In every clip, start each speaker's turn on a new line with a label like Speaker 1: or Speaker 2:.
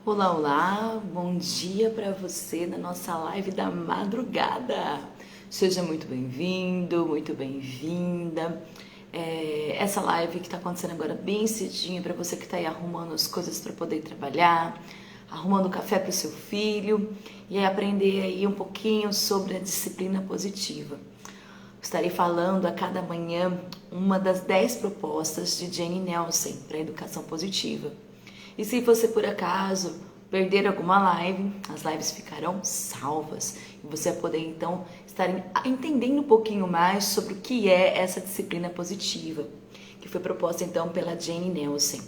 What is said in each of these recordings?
Speaker 1: Olá, olá, bom dia para você na nossa live da madrugada. Seja muito bem-vindo, muito bem-vinda. Essa live que está acontecendo agora bem cedinho para você que está aí arrumando as coisas para poder trabalhar, arrumando café para o seu filho e aí aprender aí um pouquinho sobre a disciplina positiva. Estarei falando a cada manhã uma das 10 propostas de Jane Nelsen para a educação positiva. E se você por acaso perder alguma live, as lives ficarão salvas e você vai poder então estar entendendo um pouquinho mais sobre o que é essa disciplina positiva, que foi proposta então pela Jane Nelsen.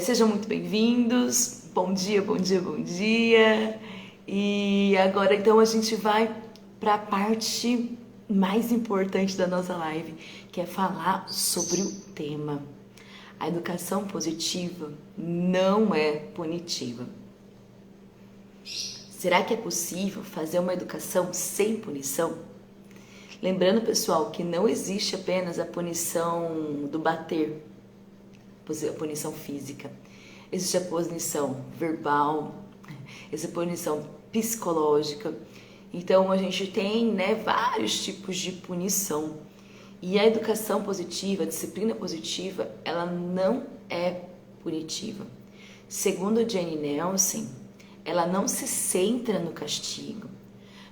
Speaker 1: Sejam muito bem-vindos, bom dia, bom dia, bom dia. E agora então a gente vai para a parte mais importante da nossa live, que é falar sobre o tema. A educação positiva não é punitiva. Será que é possível fazer uma educação sem punição? Lembrando, pessoal, que não existe apenas a punição do bater, a punição física. Existe a punição verbal, existe a punição psicológica. Então, a gente tem, vários tipos de punição. E a educação positiva, a disciplina positiva, ela não é punitiva. Segundo Jane Nelsen, ela não se centra no castigo,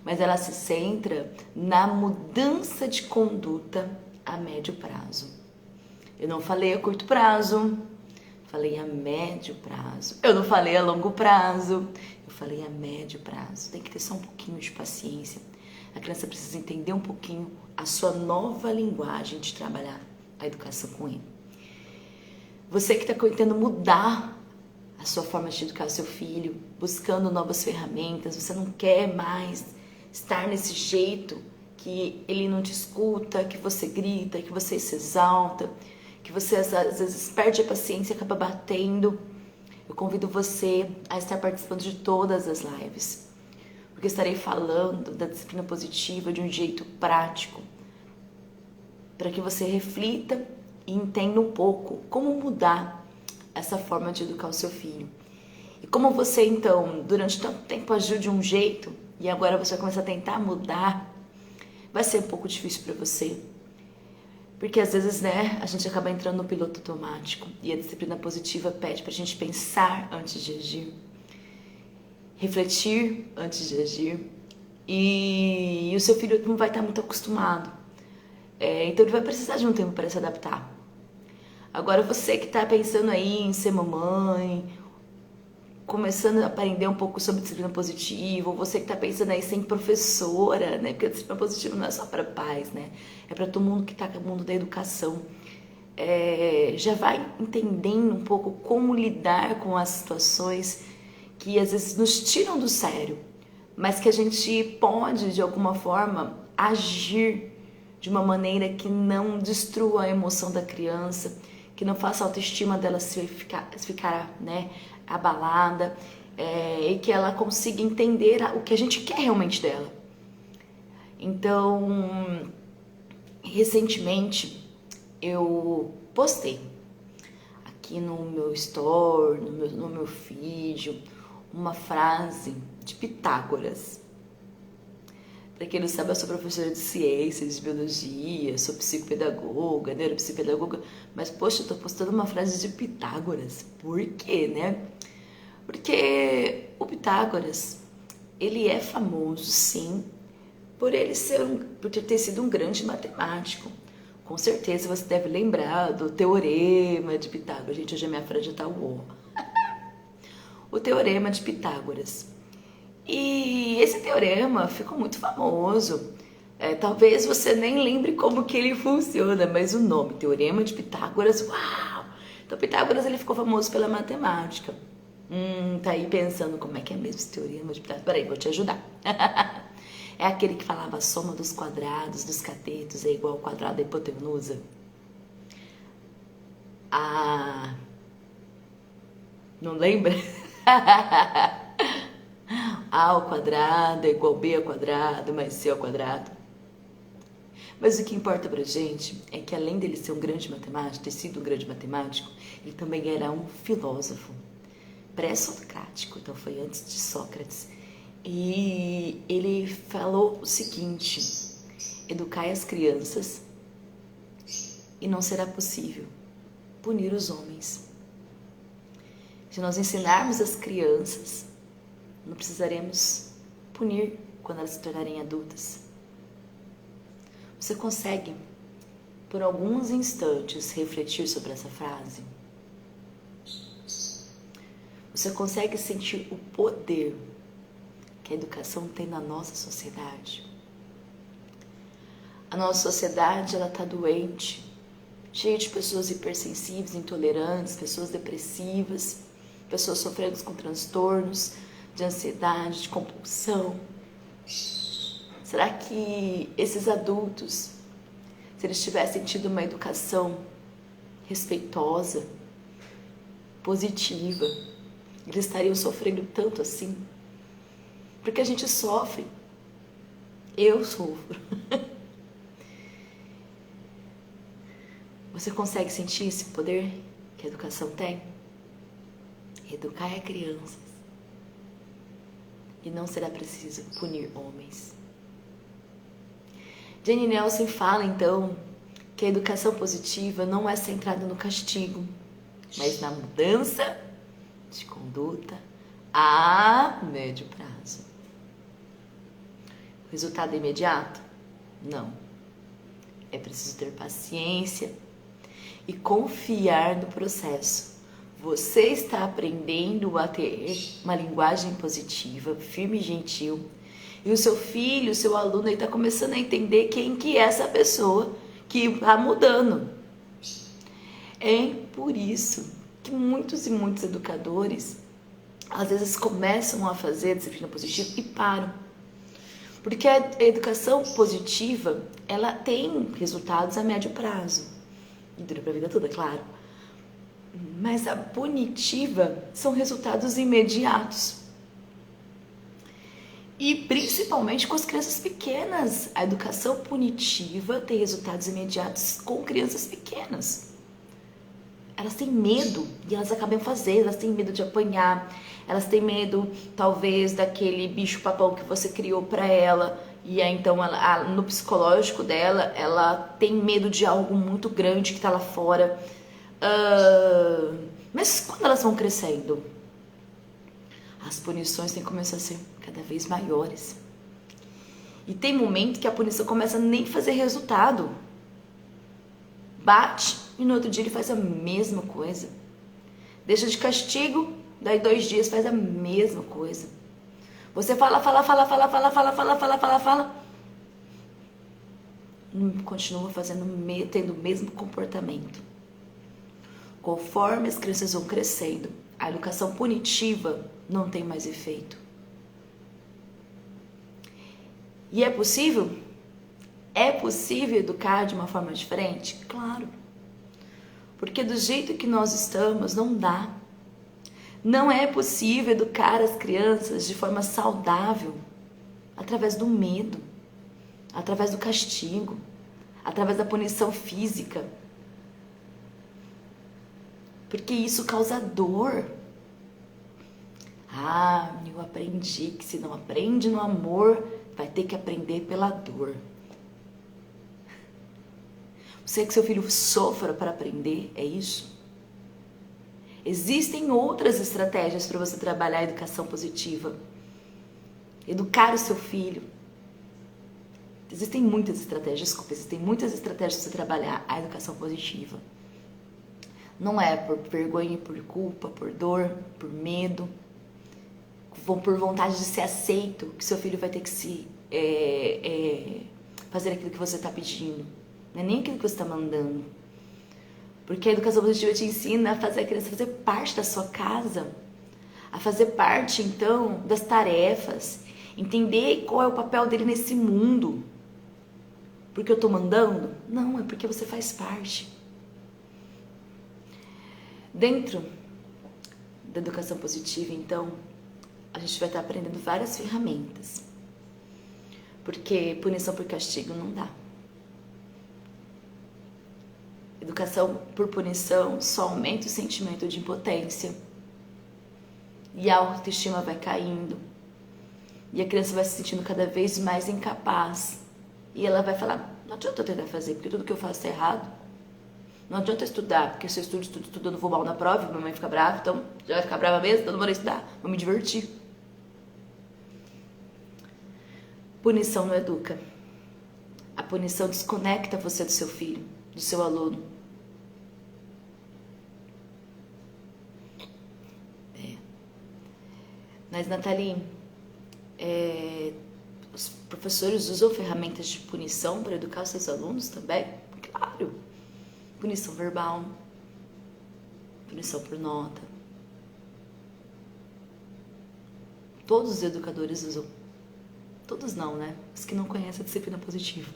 Speaker 1: mas ela se centra na mudança de conduta a médio prazo. Eu não falei a curto prazo, falei a médio prazo. Eu não falei a longo prazo, eu falei a médio prazo. Tem que ter só um pouquinho de paciência. A criança precisa entender um pouquinho a sua nova linguagem de trabalhar a educação com ele. Você que está tentando mudar a sua forma de educar seu filho, buscando novas ferramentas, você não quer mais estar nesse jeito que ele não te escuta, que você grita, que você se exalta, que você às vezes perde a paciência e acaba batendo. Eu convido você a estar participando de todas as lives, porque estarei falando da disciplina positiva de um jeito prático, para que você reflita e entenda um pouco como mudar essa forma de educar o seu filho. E como você, então, durante tanto tempo agiu de um jeito e agora você vai começar a tentar mudar, vai ser um pouco difícil para você. Porque às vezes, a gente acaba entrando no piloto automático e a disciplina positiva pede para a gente pensar antes de agir, refletir antes de agir, e o seu filho não vai estar muito acostumado. Então ele vai precisar de um tempo para se adaptar. Agora você que está pensando aí em ser mamãe, começando a aprender um pouco sobre disciplina positiva, ou você que está pensando aí em ser professora, porque a disciplina positiva não é só para pais, é para todo mundo que está no mundo da educação. Já vai entendendo um pouco como lidar com as situações que às vezes nos tiram do sério, mas que a gente pode, de alguma forma, agir de uma maneira que não destrua a emoção da criança, que não faça a autoestima dela ficar abalada, e que ela consiga entender o que a gente quer realmente dela. Então, recentemente, eu postei aqui no meu story, no meu feed, uma frase de Pitágoras. Para quem não sabe, eu sou professora de ciências, de biologia, sou psicopedagoga, neuropsicopedagoga, mas poxa, eu tô postando uma frase de Pitágoras. Por quê, Porque o Pitágoras, ele é famoso, sim, por ter sido um grande matemático. Com certeza você deve lembrar do Teorema de Pitágoras. Gente, hoje a minha frase já tá uó. O Teorema de Pitágoras. E esse teorema ficou muito famoso. Talvez você nem lembre como que ele funciona, mas o nome, Teorema de Pitágoras, uau! Então Pitágoras ele ficou famoso pela matemática. Tá aí pensando como é que é mesmo esse Teorema de Pitágoras? Peraí, vou te ajudar. É aquele que falava a soma dos quadrados, dos catetos é igual ao quadrado da hipotenusa. Não lembra? A ao quadrado é igual B ao quadrado mais C ao quadrado. Mas o que importa pra gente é que além dele ser um grande matemático, ter sido um grande matemático, ele também era um filósofo. pré-socrático, então foi antes de Sócrates. E ele falou o seguinte: educai as crianças e não será possível punir os homens. Se nós ensinarmos as crianças, não precisaremos punir quando elas se tornarem adultas. Você consegue, por alguns instantes, refletir sobre essa frase? Você consegue sentir o poder que a educação tem na nossa sociedade? A nossa sociedade, ela está doente, cheia de pessoas hipersensíveis, intolerantes, pessoas depressivas, pessoas sofrendo com transtornos de ansiedade, de compulsão. Será que esses adultos, se eles tivessem tido uma educação respeitosa, positiva, eles estariam sofrendo tanto assim? Porque a gente sofre. Eu sofro. Você consegue sentir esse poder que a educação tem? Educar crianças. E não será preciso punir homens. Jane Nelson fala, então, que a educação positiva não é centrada no castigo, mas na mudança de conduta a médio prazo. O resultado é imediato? Não. É preciso ter paciência e confiar no processo. Você está aprendendo a ter uma linguagem positiva, firme e gentil. E o seu filho, o seu aluno, ele está começando a entender quem que é essa pessoa que está mudando. É por isso que muitos e muitos educadores, às vezes, começam a fazer disciplina positiva e param. Porque a educação positiva, ela tem resultados a médio prazo. E dura para a vida toda, claro. Mas a punitiva são resultados imediatos. E principalmente com as crianças pequenas. A educação punitiva tem resultados imediatos com crianças pequenas. Elas têm medo e elas acabam fazendo, elas têm medo de apanhar, elas têm medo, talvez, daquele bicho-papão que você criou para ela. E aí, então, no psicológico dela, ela tem medo de algo muito grande que está lá fora. Mas quando elas vão crescendo, as punições têm que começar a ser cada vez maiores. E tem momento que a punição começa a nem fazer resultado. Bate e no outro dia ele faz a mesma coisa. Deixa de castigo, daí 2 dias faz a mesma coisa. Você fala. Continua tendo o mesmo comportamento. Conforme as crianças vão crescendo, a educação punitiva não tem mais efeito. E é possível? É possível educar de uma forma diferente? Claro. Porque do jeito que nós estamos, não dá. Não é possível educar as crianças de forma saudável através do medo, através do castigo, através da punição física. Porque isso causa dor. Eu aprendi que se não aprende no amor, vai ter que aprender pela dor. Você quer que seu filho sofra para aprender? É isso? Existem outras estratégias para você trabalhar a educação positiva. Educar o seu filho. Existem muitas estratégias para você trabalhar a educação positiva. Não é por vergonha, por culpa, por dor, por medo, por vontade de ser aceito, que seu filho vai ter que fazer aquilo que você está pedindo. Não é nem aquilo que você está mandando. Porque a educação positiva te ensina a fazer a criança fazer parte da sua casa, a fazer parte, então, das tarefas, entender qual é o papel dele nesse mundo. Porque eu estou mandando? Não, é porque você faz parte. Dentro da educação positiva, então, a gente vai estar aprendendo várias ferramentas. Porque punição por castigo não dá. Educação por punição só aumenta o sentimento de impotência. E a autoestima vai caindo. E a criança vai se sentindo cada vez mais incapaz. E ela vai falar, não adianta eu tentar fazer, porque tudo que eu faço é errado. Não adianta eu estudar, porque se eu estudo, eu não vou mal na prova, minha mãe fica brava, então já vai ficar brava mesmo, então não vou estudar, vou me divertir. Punição não educa. A punição desconecta você do seu filho, do seu aluno. Mas, Nathalie, os professores usam ferramentas de punição para educar os seus alunos também? Claro. Punição verbal, punição por nota. Todos os educadores usam. Todos não, né? Os que não conhecem a disciplina positiva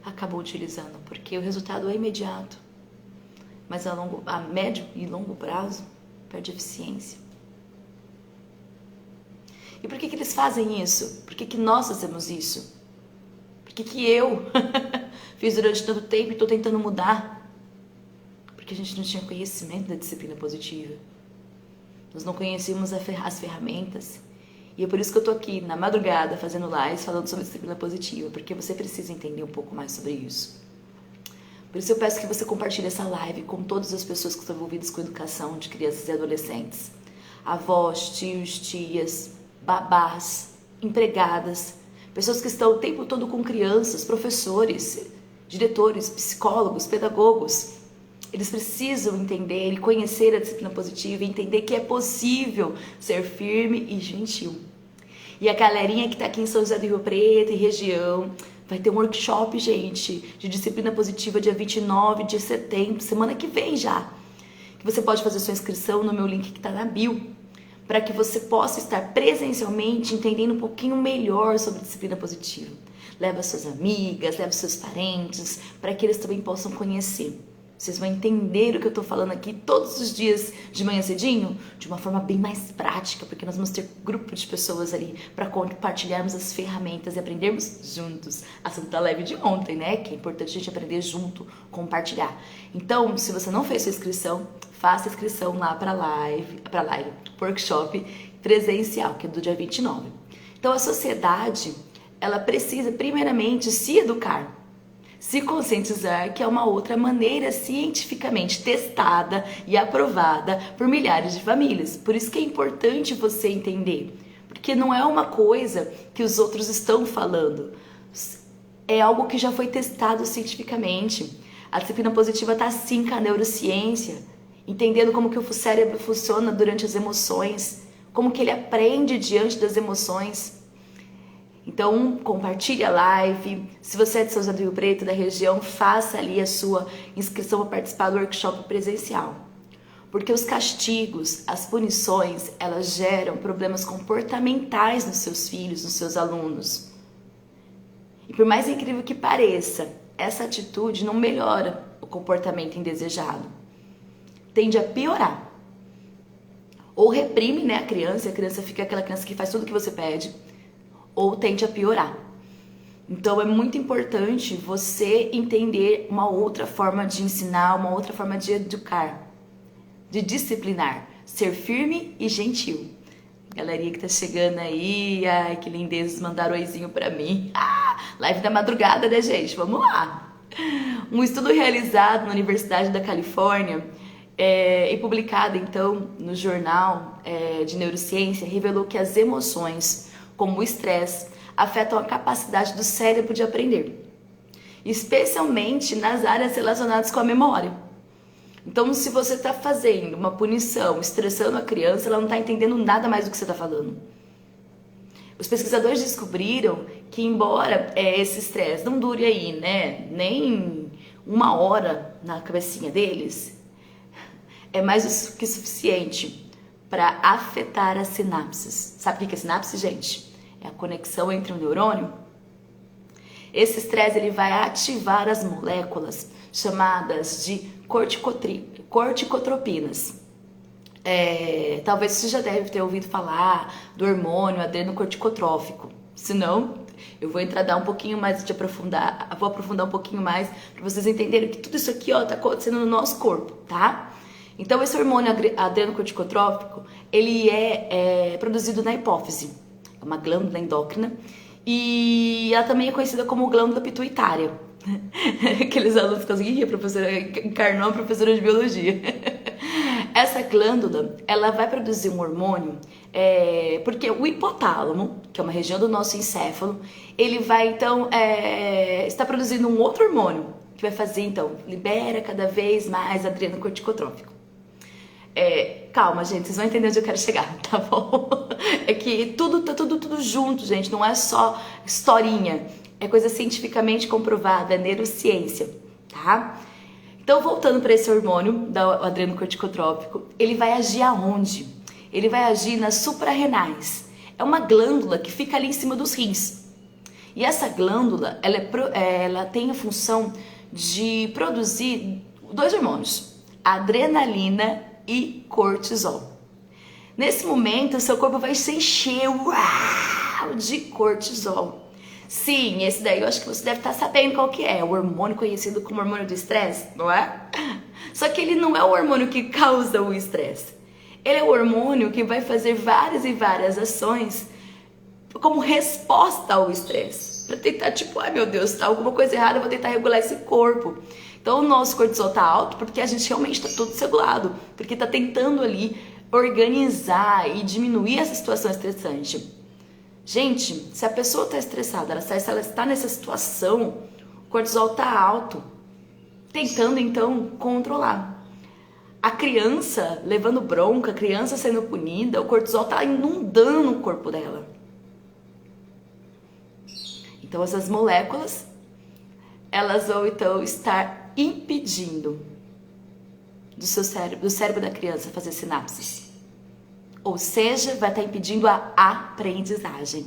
Speaker 1: acabam utilizando, porque o resultado é imediato, mas a médio e longo prazo perde eficiência. E por que eles fazem isso? Por que nós fazemos isso? Por que eu fiz durante tanto tempo e estou tentando mudar? Porque a gente não tinha conhecimento da disciplina positiva. Nós não conhecíamos as ferramentas. E é por isso que eu tô aqui na madrugada fazendo lives falando sobre disciplina positiva, porque você precisa entender um pouco mais sobre isso. Por isso eu peço que você compartilhe essa live com todas as pessoas que estão envolvidas com educação de crianças e adolescentes. Avós, tios, tias, babás, empregadas, pessoas que estão o tempo todo com crianças, professores, diretores, psicólogos, pedagogos. Eles precisam entender e conhecer a disciplina positiva e entender que é possível ser firme e gentil. E a galerinha que está aqui em São José do Rio Preto e região vai ter um workshop, gente, de disciplina positiva dia 29 de setembro, semana que vem já. Que você pode fazer sua inscrição no meu link que está na bio, para que você possa estar presencialmente entendendo um pouquinho melhor sobre disciplina positiva. Leva suas amigas, leva seus parentes, para que eles também possam conhecer. Vocês vão entender o que eu tô falando aqui todos os dias de manhã cedinho, de uma forma bem mais prática, porque nós vamos ter grupo de pessoas ali para compartilharmos as ferramentas e aprendermos juntos. Assunto da live de ontem, né? Que é importante a gente aprender junto, compartilhar. Então, se você não fez sua inscrição, faça a inscrição lá para live, workshop presencial, que é do dia 29. Então, a sociedade, ela precisa primeiramente se educar. Se conscientizar que é uma outra maneira cientificamente testada e aprovada por milhares de famílias. Por isso que é importante você entender, porque não é uma coisa que os outros estão falando, é algo que já foi testado cientificamente. A disciplina positiva está sim com a neurociência, entendendo como que o cérebro funciona durante as emoções, como que ele aprende diante das emoções. Então, compartilhe a live. Se você é de São José do Rio Preto, da região, faça ali a sua inscrição para participar do workshop presencial. Porque os castigos, as punições, elas geram problemas comportamentais nos seus filhos, nos seus alunos. E por mais incrível que pareça, essa atitude não melhora o comportamento indesejado. Tende a piorar. Ou reprime, né, a criança fica aquela criança que faz tudo o que você pede, ou tende a piorar. Então é muito importante você entender uma outra forma de ensinar, uma outra forma de educar, de disciplinar, ser firme e gentil. Galerinha que tá chegando aí, ai que lindezas, mandaram oizinho pra mim. Live da madrugada, né, gente? Vamos lá! Um estudo realizado na Universidade da Califórnia e publicado então no jornal de neurociência revelou que as emoções, como o estresse, afetam a capacidade do cérebro de aprender, especialmente nas áreas relacionadas com a memória. Então, se você está fazendo uma punição, estressando a criança, ela não está entendendo nada mais do que você está falando. Os pesquisadores descobriram que, embora esse estresse não dure aí, né, nem uma hora na cabecinha deles, é mais do que suficiente para afetar as sinapses. Sabe o que é sinapse, gente? É a conexão entre um neurônio. Esse estresse ele vai ativar as moléculas chamadas de corticotropinas. Talvez você já deve ter ouvido falar do hormônio adrenocorticotrófico. Se não, eu vou dar um pouquinho mais de aprofundar, vou aprofundar um pouquinho mais para vocês entenderem que tudo isso aqui está acontecendo no nosso corpo, tá? Então, esse hormônio adrenocorticotrópico, ele é produzido na hipófise, é uma glândula endócrina, e ela também é conhecida como glândula pituitária. Aqueles alunos que a professora encarnou a professora de biologia. Essa glândula, ela vai produzir um hormônio, porque o hipotálamo, que é uma região do nosso encéfalo, ele vai então estar produzindo um outro hormônio, que vai fazer então, libera cada vez mais adrenocorticotrópico. Calma, gente, vocês vão entender onde eu quero chegar, tá bom? É que tá tudo junto, gente, não é só historinha, é coisa cientificamente comprovada, é neurociência, tá? Então, voltando para esse hormônio, do adrenocorticotrópico, ele vai agir aonde? Ele vai agir nas suprarrenais. É uma glândula que fica ali em cima dos rins. E essa glândula, ela tem a função de produzir dois hormônios, adrenalina e cortisol. Nesse momento, seu corpo vai se encher de cortisol. Sim, esse daí eu acho que você deve estar sabendo qual que é. O hormônio conhecido como hormônio do estresse, não é? Só que ele não é o hormônio que causa o estresse. Ele é o hormônio que vai fazer várias e várias ações como resposta ao estresse. Pra tentar, tipo, ai meu Deus, tá alguma coisa errada, eu vou tentar regular esse corpo. Então o nosso cortisol tá alto porque a gente realmente tá todo celulado. Porque tá tentando ali organizar e diminuir essa situação estressante. Gente, se a pessoa está estressada, se ela está nessa situação, o cortisol está alto, tentando então controlar. A criança levando bronca, a criança sendo punida, o cortisol está inundando o corpo dela. Então essas moléculas, elas vão então estar impedindo do cérebro da criança fazer sinapses. Ou seja, vai estar impedindo a aprendizagem.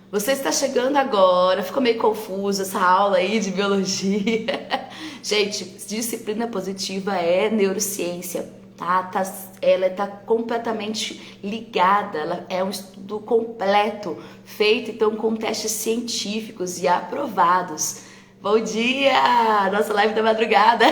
Speaker 1: Você está chegando agora, ficou meio confuso essa aula aí de biologia. Gente, disciplina positiva é neurociência, tá? Ela está completamente ligada, ela é um estudo completo, feito então com testes científicos e aprovados. Bom dia! Nossa live da madrugada!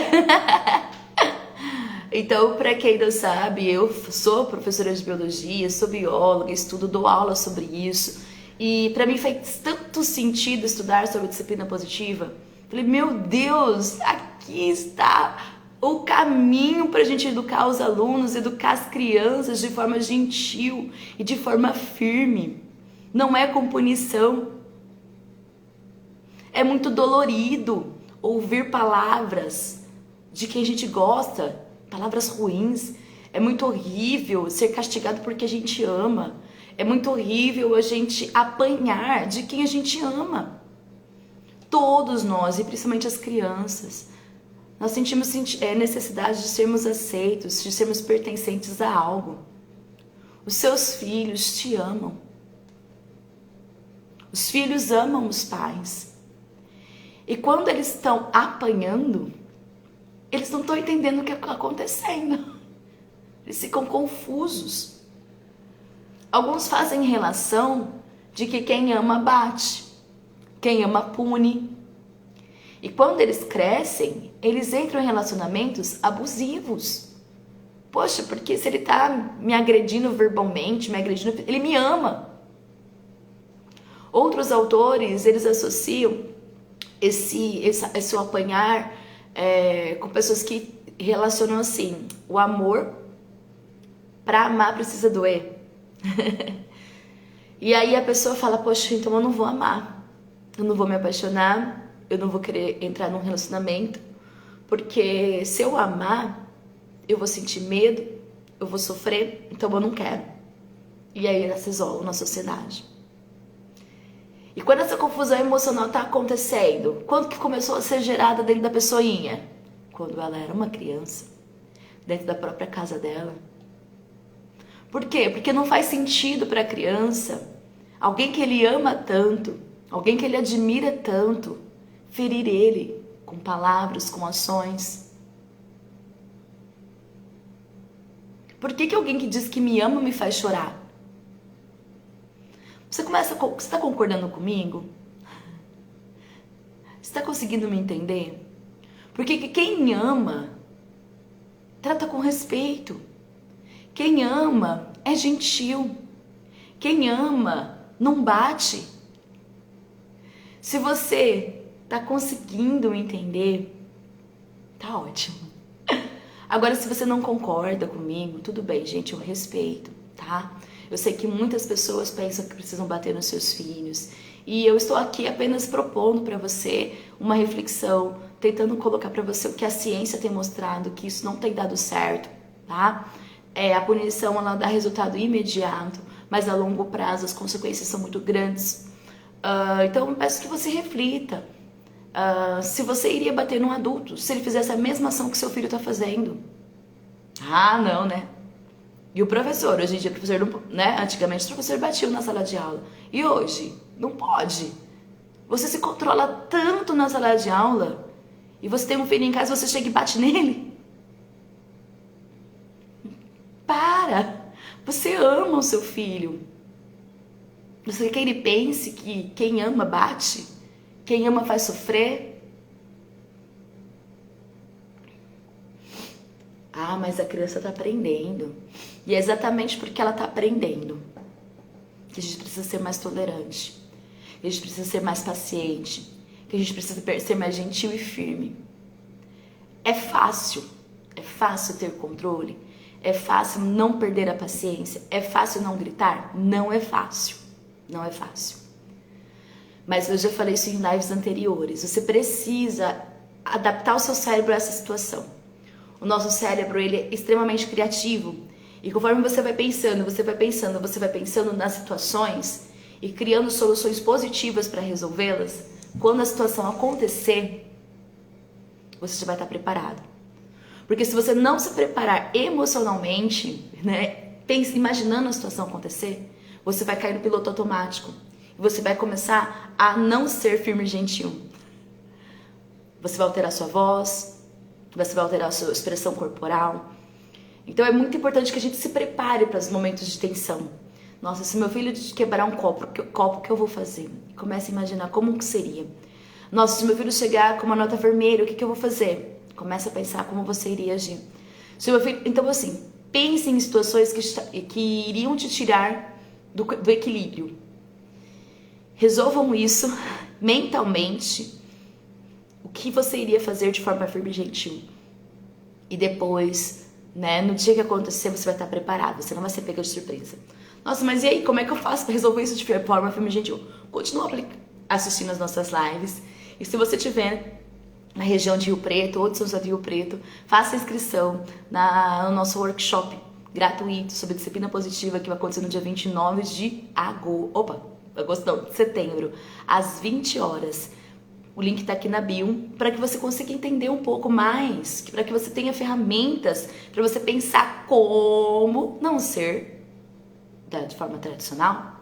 Speaker 1: Então, para quem não sabe, eu sou professora de biologia, sou bióloga, estudo, dou aula sobre isso. E para mim faz tanto sentido estudar sobre disciplina positiva. Falei, meu Deus, aqui está o caminho para a gente educar os alunos, educar as crianças de forma gentil e de forma firme. Não é com punição. É muito dolorido ouvir palavras de quem a gente gosta, palavras ruins. É muito horrível ser castigado porque a gente ama. É muito horrível a gente apanhar de quem a gente ama. Todos nós, e principalmente as crianças, nós sentimos necessidade de sermos aceitos, de sermos pertencentes a algo. Os seus filhos te amam. Os filhos amam os pais. E quando eles estão apanhando, eles não estão entendendo o que está acontecendo. Eles ficam confusos. Alguns fazem relação de que quem ama bate, quem ama pune. E quando eles crescem, eles entram em relacionamentos abusivos. Poxa, porque se ele está me agredindo verbalmente, ele me ama. Outros autores, eles associam esse apanhar com pessoas que relacionam assim, o amor, para amar precisa doer. E aí a pessoa fala, poxa, então eu não vou amar, eu não vou me apaixonar, eu não vou querer entrar num relacionamento, porque se eu amar, eu vou sentir medo, eu vou sofrer, então eu não quero. E aí elas se isolam na sociedade. E quando essa confusão emocional está acontecendo, quando que começou a ser gerada dentro da pessoinha? Quando ela era uma criança, dentro da própria casa dela. Por quê? Porque não faz sentido para a criança, alguém que ele ama tanto, alguém que ele admira tanto, ferir ele com palavras, com ações. Por que alguém que diz que me ama me faz chorar? Você está concordando comigo? Você está conseguindo me entender? Porque quem ama trata com respeito. Quem ama é gentil. Quem ama não bate. Se você tá conseguindo entender, tá ótimo. Agora, se você não concorda comigo, tudo bem, gente, eu respeito, tá? Eu sei que muitas pessoas pensam que precisam bater nos seus filhos. E eu estou aqui apenas propondo para você uma reflexão, tentando colocar para você o que a ciência tem mostrado, que isso não tem dado certo, tá? A punição, ela dá resultado imediato, mas a longo prazo as consequências são muito grandes. Então eu peço que você reflita. Se você iria bater num adulto, se ele fizesse a mesma ação que seu filho está fazendo. Ah, não, né? E o professor, hoje em dia o professor não, né? Antigamente o professor batia na sala de aula. E hoje, não pode. Você se controla tanto na sala de aula e você tem um filho em casa, você chega e bate nele. Para! Você ama o seu filho. Você quer que ele pense que quem ama bate? Quem ama faz sofrer? Ah, mas a criança está aprendendo. E é exatamente porque ela está aprendendo que a gente precisa ser mais tolerante, que a gente precisa ser mais paciente, que a gente precisa ser mais gentil e firme. É fácil ter controle, é fácil não perder a paciência, é fácil não gritar? Não é fácil, não é fácil. Mas eu já falei isso em lives anteriores, você precisa adaptar o seu cérebro a essa situação. O nosso cérebro, ele é extremamente criativo. E conforme você vai pensando nas situações e criando soluções positivas para resolvê-las, quando a situação acontecer, você já vai estar preparado. Porque se você não se preparar emocionalmente, né, imaginando a situação acontecer, você vai cair no piloto automático. E você vai começar a não ser firme e gentil. Você vai alterar sua voz, você vai alterar a sua expressão corporal. Então é muito importante que a gente se prepare para os momentos de tensão. Nossa, se meu filho quebrar um copo, o que eu vou fazer? Comece a imaginar como que seria. Nossa, se meu filho chegar com uma nota vermelha, o que eu vou fazer? Comece a pensar como você iria agir. Se meu filho... Então assim, pense em situações que iriam te tirar do equilíbrio. Resolvam isso mentalmente. O que você iria fazer de forma firme e gentil. E depois, né, no dia que acontecer, você vai estar preparado. Você não vai ser pega de surpresa. Nossa, mas e aí, como é que eu faço para resolver isso de forma firme e gentil? Continua assistindo as nossas lives. E se você estiver na região de Rio Preto ou de São José do Rio Preto, faça a inscrição no nosso workshop gratuito sobre disciplina positiva que vai acontecer no dia 29 de setembro, às 20 horas. O link está aqui na bio para que você consiga entender um pouco mais, para que você tenha ferramentas para você pensar como não ser de forma tradicional.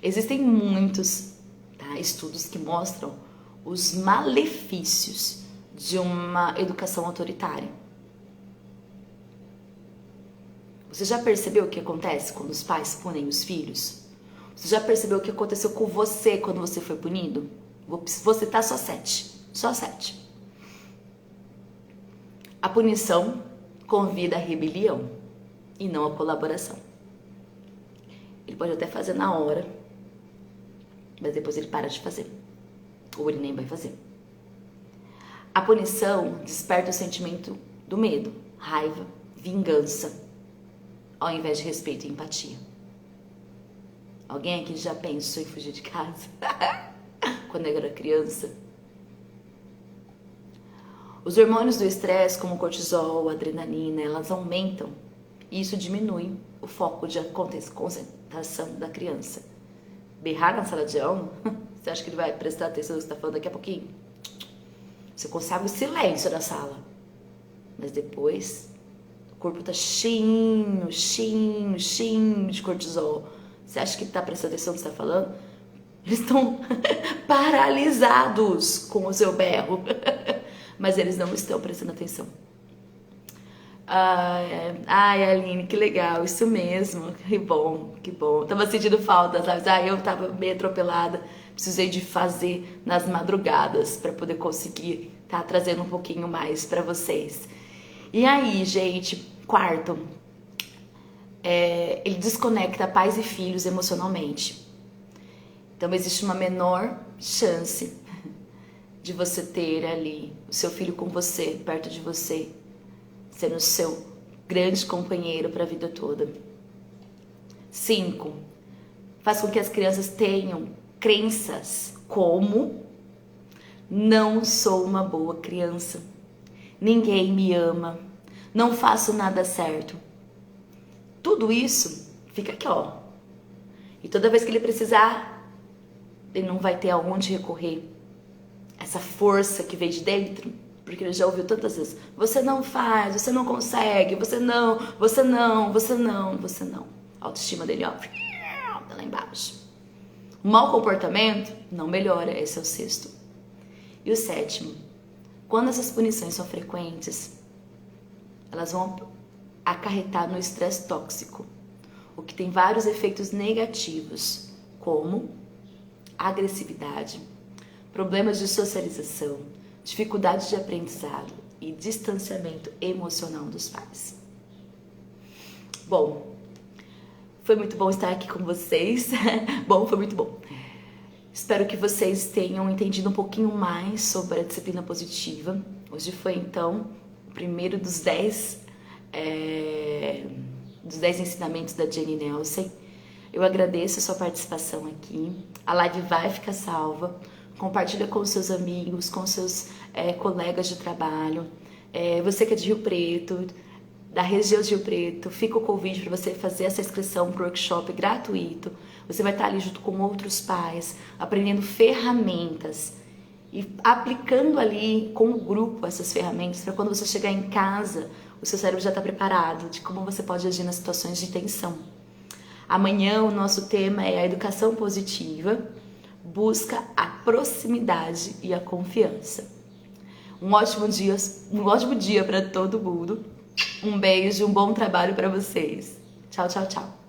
Speaker 1: Existem muitos estudos que mostram os malefícios de uma educação autoritária. Você já percebeu o que acontece quando os pais punem os filhos? Você já percebeu o que aconteceu com você quando você foi punido? Vou citar só 7. Só 7. A punição convida a rebelião e não a colaboração. Ele pode até fazer na hora, mas depois ele para de fazer. Ou ele nem vai fazer. A punição desperta o sentimento do medo, raiva, vingança, ao invés de respeito e empatia. Alguém aqui já pensou em fugir de casa? Quando eu era criança? Os hormônios do estresse, como o cortisol, a adrenalina, elas aumentam. E isso diminui o foco de concentração da criança. Berrar na sala de aula? Você acha que ele vai prestar atenção no que você está falando daqui a pouquinho? Você consegue o silêncio da sala. Mas depois, o corpo está cheinho de cortisol. Você acha que está prestando atenção no que você está falando? Eles estão paralisados com o seu berro. Mas eles não estão prestando atenção. Ai, Aline, que legal, isso mesmo. Que bom, que bom. Tava sentindo falta, sabe? Eu tava meio atropelada. Precisei de fazer nas madrugadas para poder conseguir tá trazendo um pouquinho mais pra vocês. E aí, gente, quarto, ele desconecta pais e filhos emocionalmente. Então existe uma menor chance de você ter ali o seu filho com você, perto de você, sendo o seu grande companheiro para a vida toda. 5. Faz com que as crianças tenham crenças como: não sou uma boa criança, ninguém me ama, não faço nada certo. Tudo isso fica aqui, ó. E toda vez que ele precisar, ele não vai ter aonde recorrer. Essa força que vem de dentro, porque ele já ouviu tantas vezes: você não faz, você não consegue, você não, você não, você não, você não. A autoestima dele, ó, tá lá embaixo. O mau comportamento não melhora, esse é o 6º. E o 7º, quando essas punições são frequentes, elas vão acarretar no estresse tóxico, o que tem vários efeitos negativos, como agressividade, problemas de socialização, dificuldade de aprendizado e distanciamento emocional dos pais. Bom, foi muito bom estar aqui com vocês. Foi muito bom. Espero que vocês tenham entendido um pouquinho mais sobre a disciplina positiva. Hoje foi, então, o primeiro dos 10 ensinamentos da Jenny Nelson. Eu agradeço a sua participação aqui. A live vai ficar salva. Compartilha com os seus amigos, com seus colegas de trabalho. Você que é de Rio Preto, da região de Rio Preto, fica o convite para você fazer essa inscrição para o workshop gratuito. Você vai estar ali junto com outros pais, aprendendo ferramentas e aplicando ali com o grupo essas ferramentas para quando você chegar em casa, o seu cérebro já está preparado de como você pode agir nas situações de tensão. Amanhã o nosso tema é a educação positiva, busca a proximidade e a confiança. Um ótimo dia para todo mundo. Um beijo, um bom trabalho para vocês. Tchau, tchau, tchau.